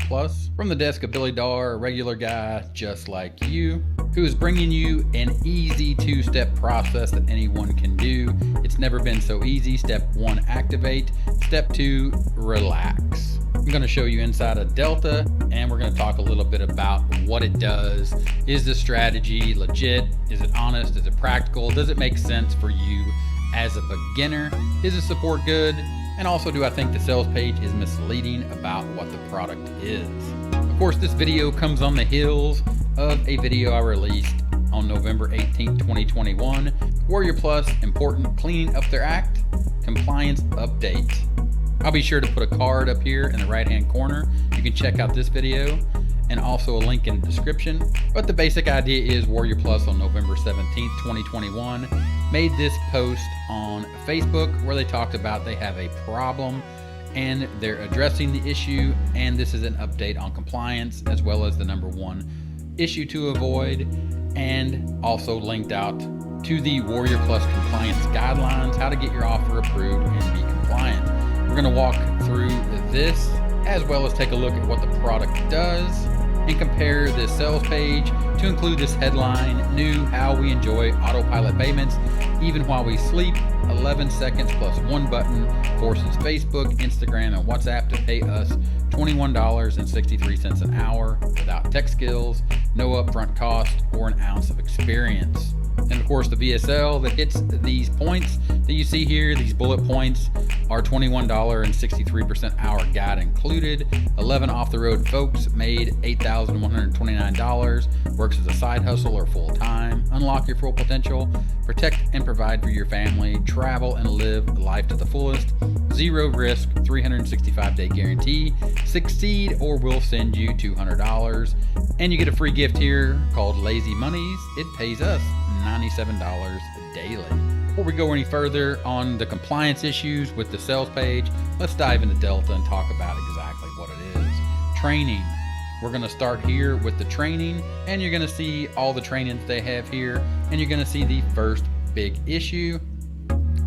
Plus. From the desk of Billy Darr, a regular guy just like you, who is bringing you an easy 2-step process that anyone can do. It's never been so easy. Step 1, activate. Step 2, relax. I'm going to show you inside of Delta, and we're going to talk a little bit about what it does. Is the strategy legit? Is it honest? Is it practical? Does it make sense for you as a beginner? Is the support good? And also, do I think the sales page is misleading about what the product is? Of course, this video comes on the heels of a video I released on November 18th, 2021, Warrior Plus Important Cleaning Up Their Act Compliance Update. I'll be sure to put a card up here in the right hand corner. You can check out this video and also a link in the description. But the basic idea is Warrior Plus on November 17th, 2021 made this post on Facebook where they talked about they have a problem and they're addressing the issue, and this is an update on compliance as well as the #1 issue to avoid, and also linked out to the Warrior Plus compliance guidelines, how to get your offer approved and be compliant. We're going to walk through this as well as take a look at what the product does and compare this sales page to include this headline: new, how we enjoy autopilot payments even while we sleep. 11 seconds plus 1 button forces Facebook, Instagram, and WhatsApp to pay us $21.63 an hour without tech skills, no upfront cost, or an ounce of experience. And of course, the VSL that hits these points that you see here, these bullet points, are $21.63 hour guide included. 11 off-the-road folks made $8,129, works as a side hustle or full-time. Unlock your full potential, protect and provide for your family, travel and live life to the fullest. Zero risk, 365-day guarantee. Succeed or we'll send you $200. And you get a free gift here called Lazy Monies. It pays us $97 daily. Before we go any further on the compliance issues with the sales page, let's dive into Delta and talk about exactly what it is. Training. We're going to start here with the training, and you're going to see all the trainings they have here, and you're going to see the first big issue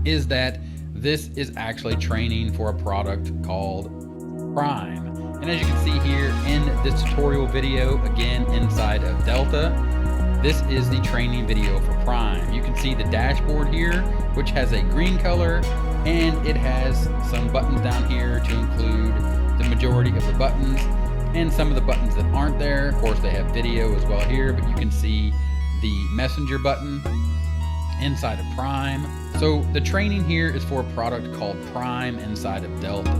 is that this is actually training for a product called Prime. And as you can see here in this tutorial video, again inside of Delta, this is the training video for Prime. You can see the dashboard here, which has a green color, and it has some buttons down here to include the majority of the buttons and some of the buttons that aren't there. Of course, they have video as well here, but you can see the messenger button inside of Prime. So the training here is for a product called Prime inside of Delta.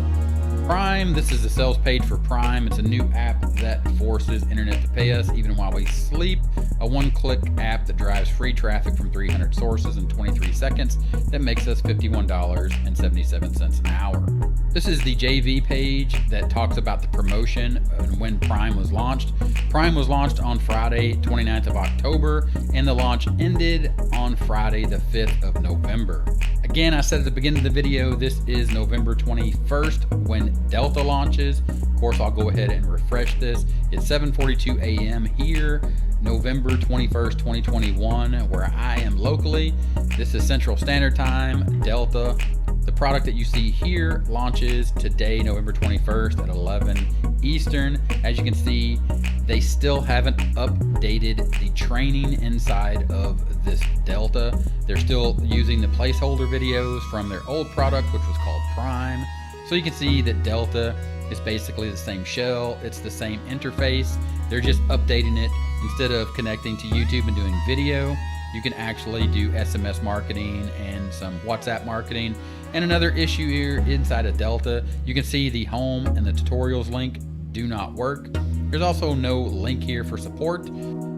Prime, this is the sales page for Prime. It's a new app that forces internet to pay us even while we sleep. A one-click app that drives free traffic from 300 sources in 23 seconds that makes us $51.77 an hour. This is the JV page that talks about the promotion and when Prime was launched. Prime was launched on Friday, 29th of October, and the launch ended on Friday, the 5th of November. Again, I said at the beginning of the video, this is November 21st when Delta launches. Of course, I'll go ahead and refresh this. It's 7:42 a.m. here, November 21st, 2021, where I am locally. This is Central Standard Time, Delta. The product that you see here launches today, November 21st at 11 Eastern. As you can see, they still haven't updated the training inside of this Delta. They're still using the placeholder videos from their old product, which was called Prime. So you can see that Delta is basically the same shell. It's the same interface. They're just updating it. Instead of connecting to YouTube and doing video, you can actually do SMS marketing and some WhatsApp marketing. And another issue here inside of Delta, you can see the home and the tutorials link do not work. There's also no link here for support.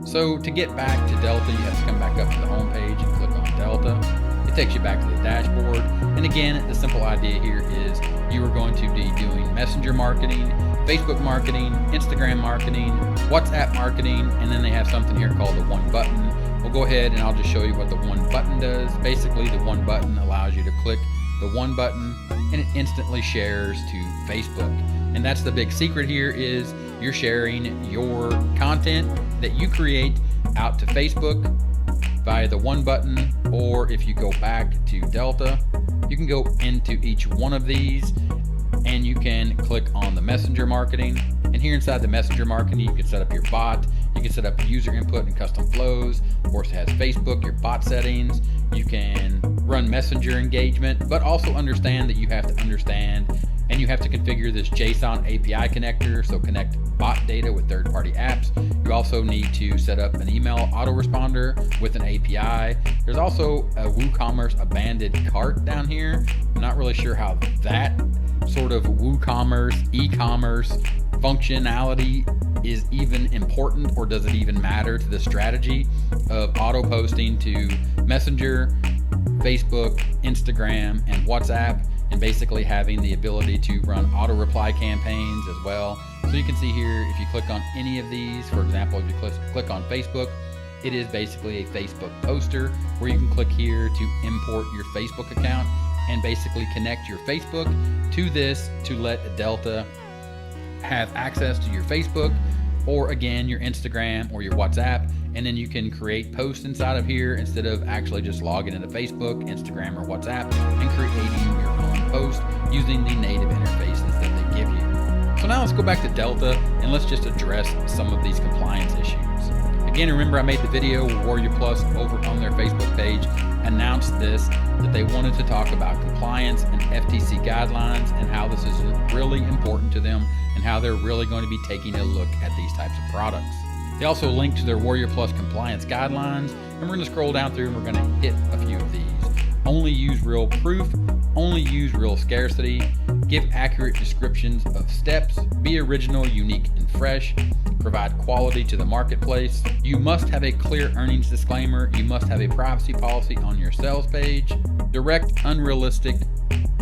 So to get back to Delta, you have to come back up to the home page and click on Delta. It takes you back to the dashboard. And again, the simple idea here is you are going to be doing messenger marketing, Facebook marketing, Instagram marketing, WhatsApp marketing, and then they have something here called the one button. We'll go ahead and I'll just show you what the one button does. Basically, the one button allows you to click the one button and it instantly shares to Facebook. And that's the big secret here is you're sharing your content that you create out to Facebook via the one button, or if you go back to Delta, you can go into each one of these and you can click on the messenger marketing. And here inside the messenger marketing, you can set up your bot, you can set up user input and custom flows. Of course, it has Facebook, your bot settings. You can run messenger engagement, but also understand that you have to understand and you have to configure this JSON API connector, so connect bot data with third-party apps. You also need to set up an email autoresponder with an API. There's also a WooCommerce abandoned cart down here. I'm not really sure how that sort of WooCommerce, e-commerce functionality is even important, or does it even matter to the strategy of auto posting to Messenger, Facebook, Instagram, and WhatsApp, and basically having the ability to run auto reply campaigns as well. So you can see here, if you click on any of these, for example, if you click on Facebook, it is basically a Facebook poster where you can click here to import your Facebook account and basically connect your Facebook to this to let Delta have access to your Facebook, or again, your Instagram or your WhatsApp. And then you can create posts inside of here instead of actually just logging into Facebook, Instagram, or WhatsApp and creating your own post using the native interfaces that they give you. So now let's go back to Delta and let's just address some of these compliance issues. Again, remember I made the video where Warrior Plus over on their Facebook page announced this, that they wanted to talk about compliance and FTC guidelines and how this is really important to them and how they're really going to be taking a look at these types of products. They also link to their Warrior Plus compliance guidelines, and we're going to scroll down through and we're going to hit a few of these. Only use real proof, only use real scarcity, give accurate descriptions of steps, be original, unique, and fresh, provide quality to the marketplace. You must have a clear earnings disclaimer. You must have a privacy policy on your sales page. Direct, unrealistic,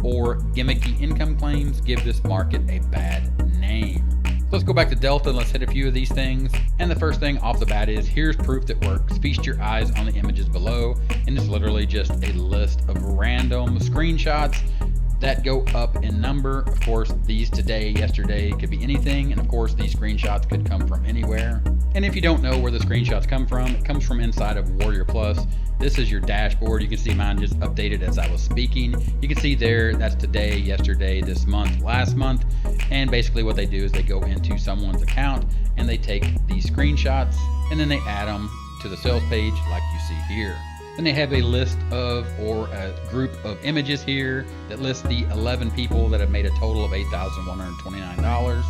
or gimmicky income claims give this market a bad name. So let's go back to Delta and let's hit a few of these things. And the first thing off the bat is, here's proof that works. Feast your eyes on the images below. And it's literally just a list of random screenshots that go up in number. Of course, these today, yesterday, could be anything. And of course, these screenshots could come from anywhere. And if you don't know where the screenshots come from, it comes from inside of Warrior Plus. This is your dashboard. You can see mine just updated as I was speaking. You can see there, that's today, yesterday, this month, last month. And basically what they do is they go into someone's account and they take these screenshots and then they add them to the sales page like you see here. Then they have a list of, or a group of images here that lists the 11 people that have made a total of $8,129.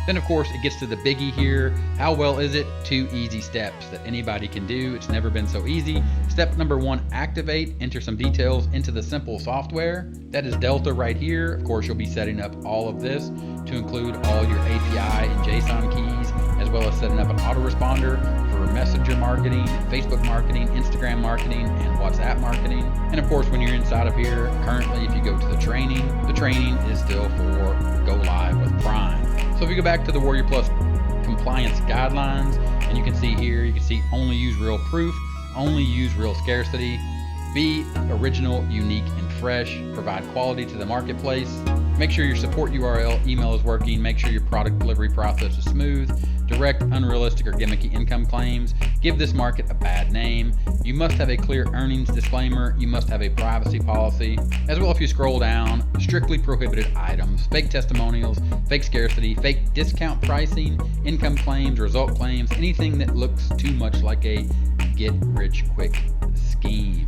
Then of course it gets to the biggie here. How well is it? 2 easy steps that anybody can do. It's never been so easy. Step number 1, activate, enter some details into the simple software. That is Delta right here. Of course, you'll be setting up all of this to include all your API and JSON keys, as well as setting up an autoresponder for Messenger marketing, Facebook marketing, Instagram marketing, and WhatsApp marketing. And of course, when you're inside of here, currently, if you go to the training is still for go live with Prime. So if you go back to the Warrior Plus compliance guidelines, and you can see here, you can see only use real proof, only use real scarcity, be original, unique, and fresh, provide quality to the marketplace, make sure your support URL email is working, make sure your product delivery process is smooth, direct, unrealistic, or gimmicky income claims, give this market a bad name, you must have a clear earnings disclaimer, you must have a privacy policy, as well if you scroll down, strictly prohibited items, fake testimonials, fake scarcity, fake discount pricing, income claims, result claims, anything that looks too much like a get-rich-quick scheme.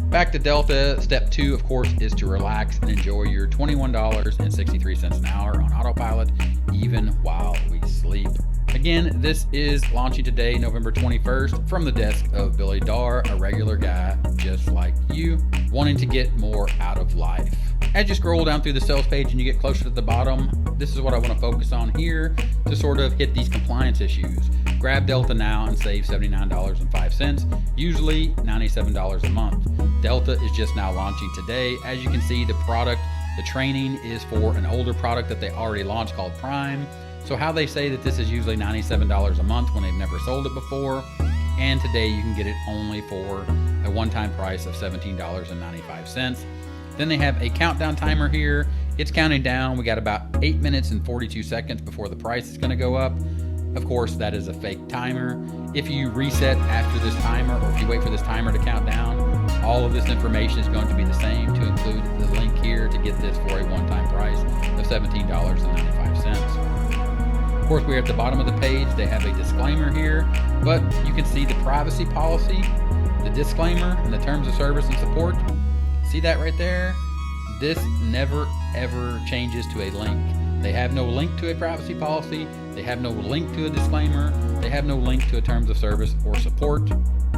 Back to Delta, step 2, of course, is to relax and enjoy your $21.63 an hour on autopilot, even while we sleep. Again, this is launching today, November 21st, from the desk of Billy Darr, a regular guy just like you, wanting to get more out of life. As you scroll down through the sales page and you get closer to the bottom, this is what I want to focus on here to sort of hit these compliance issues. Grab Delta now and save $79.05, usually $97 a month. Delta is just now launching today. As you can see, the product, the training is for an older product that they already launched called Prime. So how they say that this is usually $97 a month when they've never sold it before, and today you can get it only for a one-time price of $17.95. Then they have a countdown timer here. It's counting down. We got about 8 minutes and 42 seconds before the price is going to go up. Of course, that is a fake timer. If you reset after this timer, or if you wait for this timer to count down, all of this information is going to be the same, to include the link here to get this for a one-time price of $17.95. course, we're at the bottom of the page. They have a disclaimer here, but you can see the privacy policy, the disclaimer, and the terms of service and support. See that right there? This never ever changes to a link. They have no link to a privacy policy. They have no link to a disclaimer. They have no link to a terms of service or support.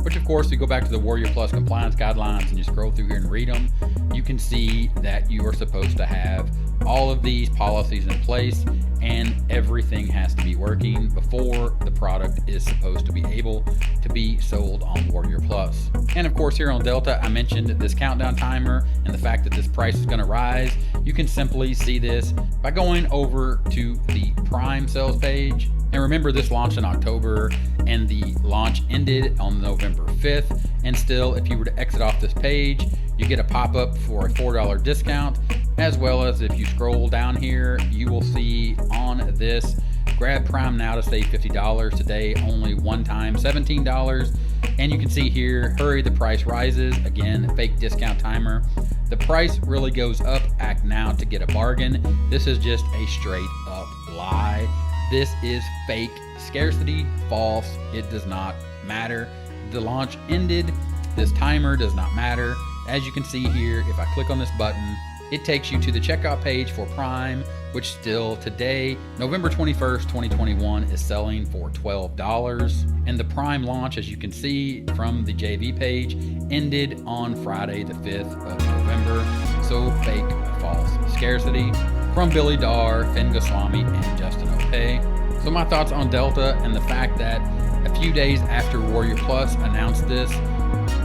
Which, of course, if you go back to the Warrior Plus compliance guidelines and you scroll through here and read them, you can see that you are supposed to have all of these policies in place, and everything has to be working before the product is supposed to be able to be sold on Warrior Plus. And of course, here on Delta, I mentioned this countdown timer and the fact that this price is going to rise. You can simply see this by going over to the Prime sales page. And remember, this launched in October and the launch ended on November 5th. And still, if you were to exit off this page, you get a pop-up for a $4 discount, as well as if you scroll down here, you will see on this, grab Prime now to save $50 today, only one time, $17. And you can see here, hurry, the price rises. Again, fake discount timer. The price really goes up, act now to get a bargain. This is just a straight up lie. This is fake scarcity, false. It does not matter. The launch ended. This timer does not matter. As you can see here, if I click on this button, it takes you to the checkout page for Prime, which still today, November 21st, 2021, is selling for $12. And the Prime launch, as you can see from the JV page, ended on Friday, the 5th of November. So fake, false scarcity. From Billy Darr, Finn Goswami, and Justin O'Pay. So my thoughts on Delta and the fact that a few days after Warrior Plus announced this,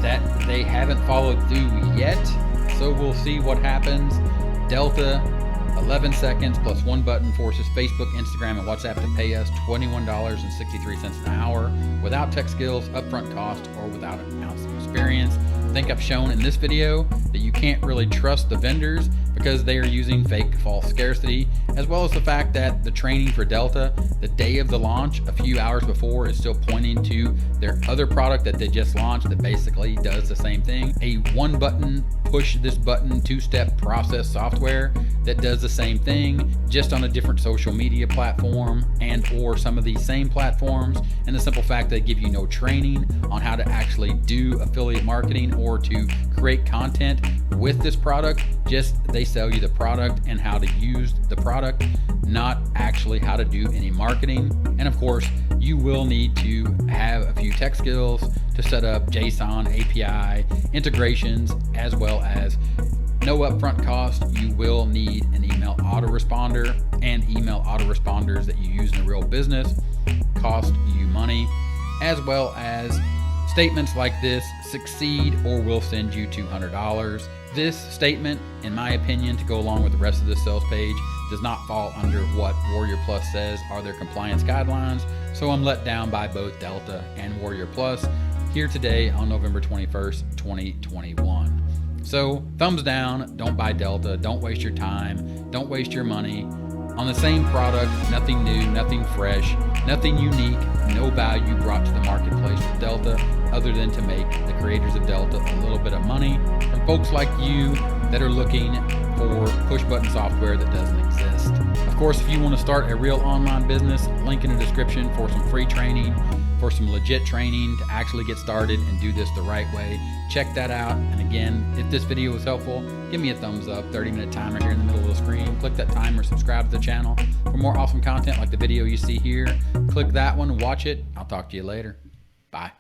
that they haven't followed through yet. So we'll see what happens. Delta, 11 seconds plus one button forces Facebook, Instagram, and WhatsApp to pay us $21.63 an hour without tech skills, upfront cost, or without an ounce of experience. I think I've shown in this video that you can't really trust the vendors because they are using fake, false scarcity, as well as the fact that the training for Delta, the day of the launch, a few hours before, is still pointing to their other product that they just launched that basically does the same thing. A one button, push this button, two-step process software that does the same thing, just on a different social media platform and or some of these same platforms. And the simple fact they give you no training on how to actually do affiliate marketing or to create content with this product. Just they sell you the product and how to use the product, not actually how to do any marketing. And of course, you will need to have a few tech skills to set up JSON, API, integrations, as well as no upfront cost. You will need an email autoresponder, and email autoresponders that you use in a real business cost you money, as well as statements like this: succeed or we'll send you $200. This statement, in my opinion, to go along with the rest of this sales page, does not fall under what Warrior Plus says are their compliance guidelines. So I'm let down by both Delta and Warrior Plus here today on November 21st, 2021. So thumbs down, don't buy Delta, don't waste your time, don't waste your money on the same product. Nothing new, nothing fresh, nothing unique, no value brought to the marketplace with Delta other than to make the creators of Delta a little bit of money from folks like you that are looking for push button software that doesn't exist. Of course, if you want to start a real online business, link in the description for some free training, for some legit training to actually get started and do this the right way. Check that out. And again, if this video was helpful, give me a thumbs up. 30-minute timer here in the middle of the screen. Click that timer, subscribe to the channel for more awesome content like the video you see here. Click that one, watch it. I'll talk to you later. Bye.